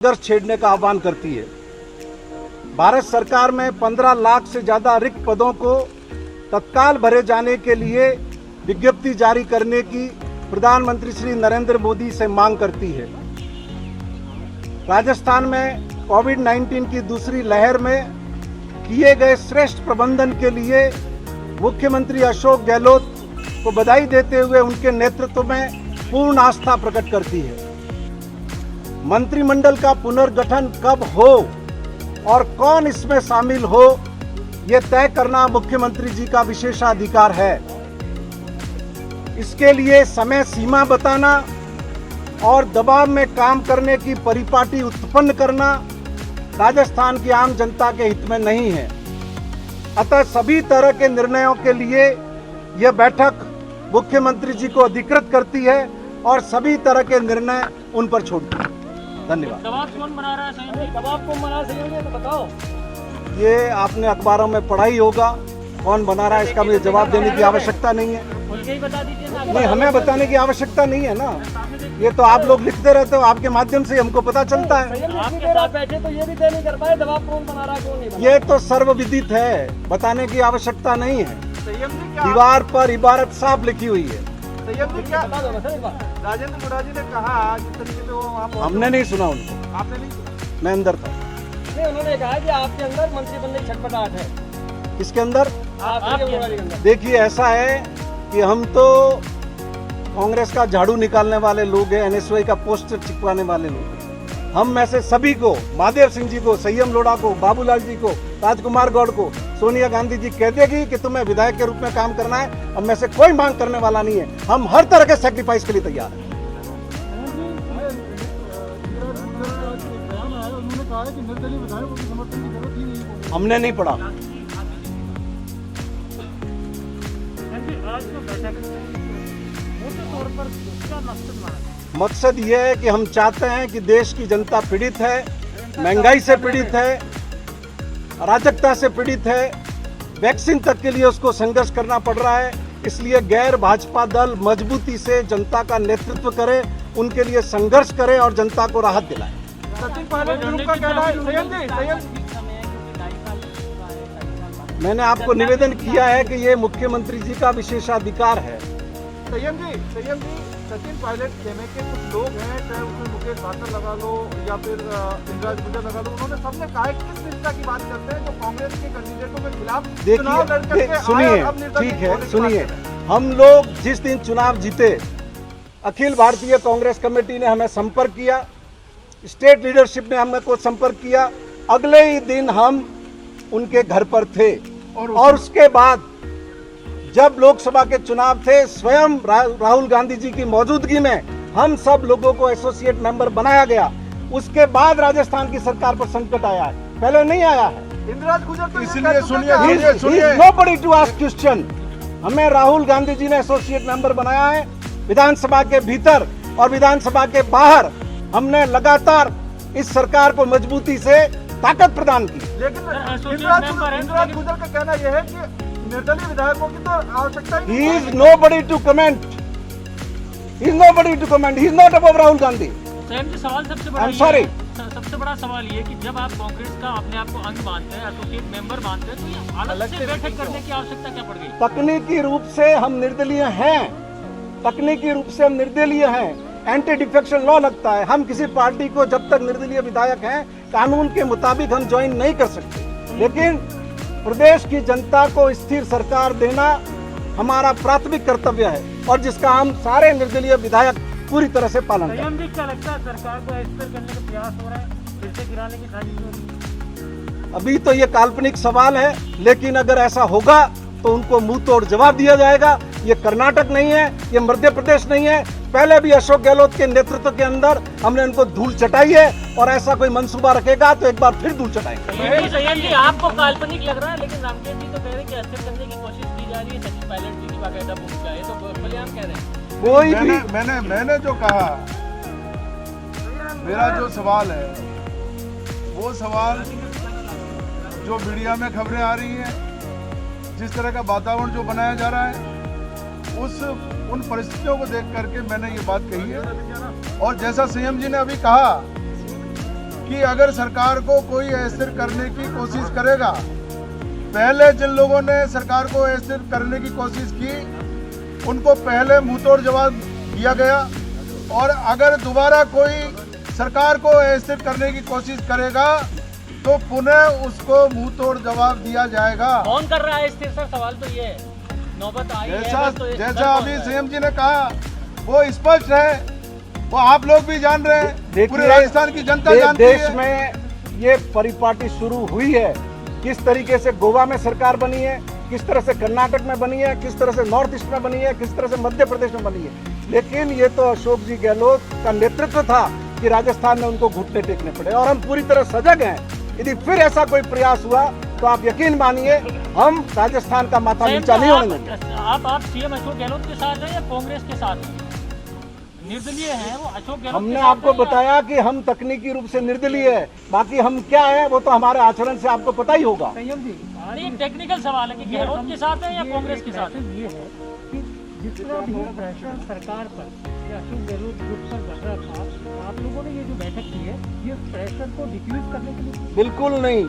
संघर्ष छेड़ने का आह्वान करती है। भारत सरकार में 15 लाख से ज्यादा रिक्त पदों को तत्काल भरे जाने के लिए विज्ञप्ति जारी करने की प्रधानमंत्री श्री नरेंद्र मोदी से मांग करती है। राजस्थान में कोविड-19 की दूसरी लहर में किए गए श्रेष्ठ प्रबंधन के लिए मुख्यमंत्री अशोक गहलोत को बधाई देते हुए उनके नेतृत्व में पूर्ण आस्था प्रकट करती है। मंत्रिमंडल का पुनर्गठन कब हो और कौन इसमें शामिल हो, ये तय करना मुख्यमंत्री जी का विशेषाधिकार है। इसके लिए समय सीमा बताना और दबाव में काम करने की परिपाटी उत्पन्न करना राजस्थान की आम जनता के हित में नहीं है। अतः सभी तरह के निर्णयों के लिए यह बैठक मुख्यमंत्री जी को अधिकृत करती है और सभी तरह के निर्णय उन पर छोड़ती है। धन्यवाद। दबाव कौन बना रहा है? संयम दबाव कौन बना रहा है तो बताओ। ये आपने अखबारों में पढ़ा ही होगा, कौन बना रहा है इसका मुझे जवाब देने की आवश्यकता नहीं है। उनके ही बता दीजिए ना। नहीं, हमें बताने की आवश्यकता नहीं है ना, ये तो आप लोग लिखते रहते हो, आपके माध्यम से हमको पता चलता है। आपके साथ बैठे तो ये भी तय नहीं कर पाए दबाव कौन बना रहा है कौन नहीं बना। ये तो सर्वविदित है, बताने की आवश्यकता नहीं है। दीवार पर इबारत साफ लिखी हुई है। राजेंद्र मुराजी ने कहा जिस तरीके से वो वहाँ हमने नहीं सुना उनको, आपने नहीं सुना? मैं अंदर था। नहीं, उन्होंने कहा कि आपके अंदर मंत्री बनने की छटपटाहट है। किसके अंदर? आपके अंदर। देखिए, ऐसा है कि हम तो कांग्रेस का झाड़ू निकालने वाले लोग हैं, एनएसवाई का पोस्टर चिपकाने वाले लोग हैं। हम में से सभी को, महादेव सिंह जी को, संयम लोढ़ा को, बाबूलाल जी को, राजकुमार गौड़ को सोनिया गांधी जी कह देगी कि तुम्हें विधायक के रूप में काम करना है, हम में से कोई मांग करने वाला नहीं है। हम हर तरह के सैक्रिफाइस के लिए तैयार हैं। हमने नहीं पढ़ा। मकसद ये है कि हम चाहते हैं कि देश की जनता पीड़ित है, महंगाई से पीड़ित है, अराजकता से पीड़ित है, वैक्सीन तक के लिए उसको संघर्ष करना पड़ रहा है। इसलिए गैर भाजपा दल मजबूती से जनता का नेतृत्व करे, उनके लिए संघर्ष करे और जनता को राहत दिलाए। सचिन पायलट ग्रुप का कहना है, संयम मैंने आपको निवेदन किया है कि ये मुख्यमंत्री जी का विशेषाधिकार है। संयम जी सचिन पायलट खेमे के कुछ लोग हैं, चाहे उसमें मुकेश भाकर लगा लो या फिर इंद्राज गुजर लगा लो, उन्होंने सबने कहा है किस निष्ठा की बात करते हैं जो कांग्रेस के कैंडिडेटों के खिलाफ चुनाव लड़ करके आए। सुनिए, ठीक है, सुनिए, हम लोग जिस दिन चुनाव जीते, अखिल भारतीय कांग्रेस कमेटी ने हमें संपर्क किया, स्टेट लीडरशिप ने हमें को संपर्क किया, अगले ही दिन हम उनके घर पर थे और उसके बाद जब लोकसभा के चुनाव थे, स्वयं राहुल गांधी जी की मौजूदगी में हम सब लोगों को एसोसिएट मेंबर बनाया गया। उसके बाद राजस्थान की सरकार पर संकट आया है, पहले नहीं आया है। इंद्राज गुजर तो इसलिए सुनिए, नोबडी टू आस्क क्वेश्चन। हमें राहुल गांधी जी ने एसोसिएट मेंबर बनाया है। विधानसभा के भीतर और विधानसभा के बाहर हमने लगातार इस सरकार को मजबूती से ताकत प्रदान की। लेकिन इंद्राज गुजर का कहना यह है कि निर्दलीय विधायकों की तो आवश्यकता ही नहीं है। He is nobody to comment. He is nobody to comment. He is not above Rahul Gandhi. संयम जी, सवाल सबसे बड़ा I'm sorry. सबसे बड़ा सवाल ये कि जब आप कांग्रेस का अपने आप को अंग मानते हैं, एसोसिएट मेंबर मानते हैं, तो ये अलग से बैठक करने की आवश्यकता क्या पड़ गई? तकनीकी रूप से हम निर्दलीय हैं, तकनीकी रूप से हम निर्दलीय हैं। एंटी डिफेक्शन लॉ लगता है, हम किसी पार्टी को जब तक निर्दलीय विधायक हैं कानून के मुताबिक हम ज्वाइन नहीं कर सकते। लेकिन प्रदेश की जनता को स्थिर सरकार देना हमारा प्राथमिक कर्तव्य है और जिसका हम सारे निर्दलीय विधायक पूरी तरह से पालन करें। संयम जी, क्या लगता है सरकार को अस्थिर करने का प्रयास हो रहा है, फिर से गिराने की साजिश हो रही है? अभी तो ये काल्पनिक सवाल है, लेकिन अगर ऐसा होगा तो उनको मुंह तोड़ जवाब दिया जाएगा। ये कर्नाटक नहीं है, ये मध्य प्रदेश नहीं है। पहले भी अशोक गहलोत के नेतृत्व के अंदर हमने उनको धूल चटाई है और ऐसा कोई मंसूबा रखेगा तो एक बार फिर धूल चटाएंगे। संयम जी, आपको काल्पनिक लग रहा है, लेकिन रामदेव जी तो कह रहे हैं कि अस्थिर करने की कोशिश की जा रही है। सचिन पायलट जी की बाकायदा भूमिका है, तो बलियान कह रहे हैं। कोई भी मैंने जो कहा, मेरा जो सवाल है वो सवाल जो मीडिया में खबरें आ रही हैं, जिस तरह का वातावरण जो बनाया जा रहा है, उन परिस्थितियों को देख करके मैंने ये बात कही है। और जैसा सीएम जी ने अभी कहा कि अगर सरकार को कोई अस्थिर करने की कोशिश करेगा, पहले जिन लोगों ने सरकार को अस्थिर करने की कोशिश की उनको पहले मुंहतोड़ जवाब दिया गया, और अगर दोबारा कोई सरकार को अस्थिर करने की कोशिश करेगा तो पुनः उसको मुंहतोड़ जवाब दिया जाएगा। कौन कर रहा है स्थिर? सर सवाल तो ये है, नौबत आई है जैसा बस तो इस जैसा पर अभी कौन सीएम जी ने कहा वो स्पष्ट है, वो आप लोग भी जान रहे हैं, पूरे राजस्थान की जनता जानती देश है। में ये परिपाटी शुरू हुई है, किस तरीके से गोवा में सरकार बनी है, किस तरह से कर्नाटक में बनी है, किस तरह से नॉर्थ ईस्ट में बनी है, किस तरह से मध्य प्रदेश में बनी है। लेकिन ये तो अशोक जी गहलोत का नेतृत्व था कि राजस्थान में उनको घुटने टेकने पड़े, और हम पूरी तरह सजग हैं। यदि फिर ऐसा कोई प्रयास हुआ तो आप यकीन मानिए हम राजस्थान का माथा नीचा नहीं होने देंगे। आप सीएम अशोक गहलोत के साथ हैं या कांग्रेस के साथ हैं? निर्दलीय हैं वो अशोक गहलोत हमने के साथ आपको हैं या- बताया कि हम तकनीकी रूप से निर्दलीय है, बाकी हम क्या है वो तो हमारे आचरण से आपको पता ही होगा। नहीं, टेक्निकल सवाल है कि गहलोत के साथ है या कांग्रेस के साथ है? ये है कि जितना भी प्रेशर सरकार पर या अशोक गहलोत ग्रुप पर बन रहा था, आप लोगों ने ये जो बैठक की है ये प्रेशर को डिफ्यूज करने के लिए बिल्कुल नहीं,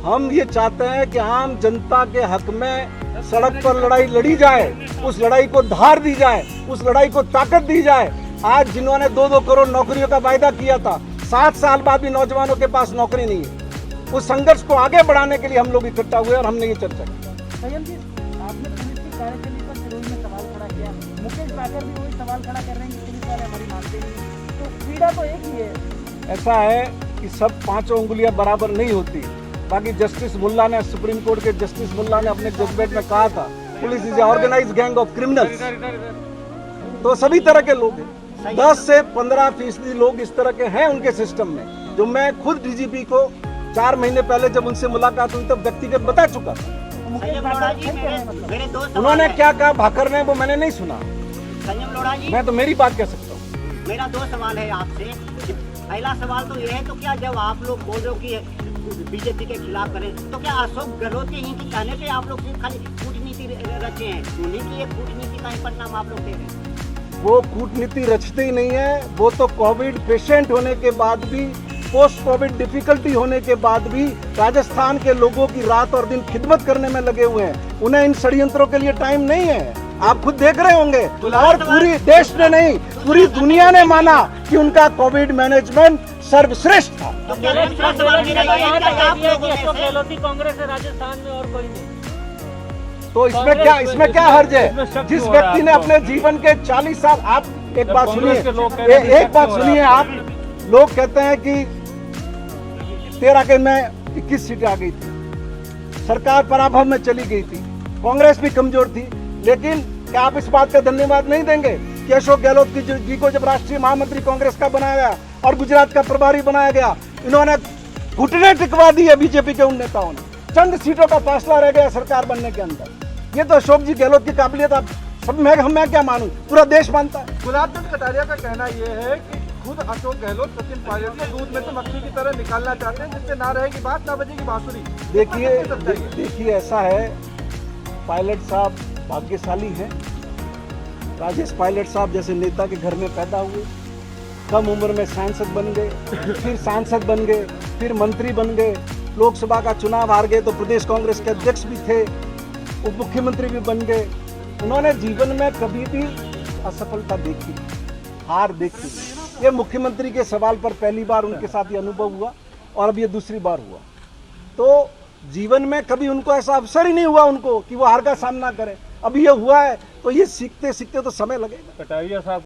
हम ये चाहते हैं कि आम जनता के हक में सड़क पर लड़ाई लड़ी जाए, उस लड़ाई को धार दी जाए, उस लड़ाई को ताकत दी जाए। आज जिन्होंने 2-2 करोड़ नौकरियों का वायदा किया था, 7 साल बाद भी नौजवानों के पास नौकरी नहीं है। उस संघर्ष को आगे बढ़ाने के लिए हम लोग इकट्ठा हुए और हमने ये चर्चा की। संयम जी, आपने पुलिस की कार्यशैली पर विरोध में सवाल खड़ा किया, मुकेश बागर भी वही सवाल खड़ा कर रहे हैं कि पुलिस वाले हमारी मानते नहीं, तो पीड़ा तो एक ही है। ऐसा है कि सब 5 उंगलियां बराबर नहीं होती। बाकी जस्टिस मुल्ला ने, सुप्रीम कोर्ट के जस्टिस मुल्ला ने अपने जजमेंट में कहा था police is organised gang of criminals. तो सभी तरह के लोग हैं, 10 से 15% लोग इस तरह के हैं उनके सिस्टम में, जो मैं खुद डीजीपी को 4 महीने पहले जब उनसे मुलाकात हुई तब व्यक्तिगत बता चुका था। मुकेश बागर फिर कह रहे हैं मतलब मेरे दो सवाल उन्होंने है। क्या कहा भाकर ने वो मैंने नहीं सुना, संयम लोढ़ा जी, मैं तो मेरी बात कह सकता हूँ। मेरा 2 सवाल है आपसे। पहला सवाल तो ये है, तो क्या जब आप लोग बोल रहे हो कि बीजेपी के खिलाफ करें, तो क्या अशोक गहलोत के ही के कहने पे आप लोग सिर्फ खाली कूटनीति रचे हैं? उन्हीं की ये कूटनीति का ही परिणाम आप लोग दे रहे हैं। वो कूटनीति रचते ही नहीं है, वो तो कोविड पेशेंट होने के बाद भी, पोस्ट कोविड डिफिकल्टी होने के बाद भी राजस्थान के लोगों की रात और दिन खिदमत करने में लगे हुए हैं। उन्हें इन षड्यंत्रों के लिए टाइम नहीं है, आप खुद देख रहे होंगे। और पूरी देश ने नहीं, पूरी दुनिया ने माना कि उनका कोविड मैनेजमेंट सर्वश्रेष्ठ था। तो क्या दूसरा सवाल मेरा ये है कि आप लोगों में अशोक से गहलोत ही कांग्रेस है राजस्थान में और कोई नहीं। तो इसमें क्या हर्ज है? जिस व्यक्ति ने अपने जीवन के 40 साल, आप एक बात सुनिए, एक बात सुनिए, आप लोग कहते हैं कि 13 के में 21 सीटें आ गई थी, सरकार पराभव में चली गई थी, कांग्रेस भी कमजोर थी, लेकिन क्या आप इस बात का धन्यवाद नहीं देंगे कि अशोक गहलोत जी को जब राष्ट्रीय महामंत्री कांग्रेस का बनाया गया और गुजरात का प्रभारी बनाया गया, इन्होंने घुटने टिकवा दिए बीजेपी के उन नेताओं ने, चंद सीटों का फासला रह गया सरकार बनने के अंदर। ये तो अशोक जी गहलोत की काबिलियत आप सब में, मैं क्या मानूं, पूरा देश मानता है। गुलाब चंद कटारिया का कहना यह है कि खुद अशोक गहलोत सचिन पायलट को दूध में से मक्खी की तरह निकालना चाहते हैं, जिससे ना रहेगी बात ना बजेगी बांसुरी। देखिए ऐसा है, पायलट साहब भाग्यशाली हैं। राजेश पायलट साहब जैसे नेता के घर में पैदा हुए, कम उम्र में सांसद बन गए, फिर सांसद बन गए, फिर मंत्री बन गए, लोकसभा का चुनाव हार गए तो प्रदेश कांग्रेस के अध्यक्ष भी थे, उप मुख्यमंत्री भी बन गए। उन्होंने जीवन में कभी भी असफलता देखी, हार देखी। ये मुख्यमंत्री के सवाल पर पहली बार उनके साथ ये अनुभव हुआ और अब ये दूसरी बार हुआ। तो जीवन में कभी उनको ऐसा अवसर ही नहीं हुआ उनको कि वो हार का सामना करें। अब ये हुआ है तो ये सीखते सीखते तो समय लगेगा। कटारिया साहब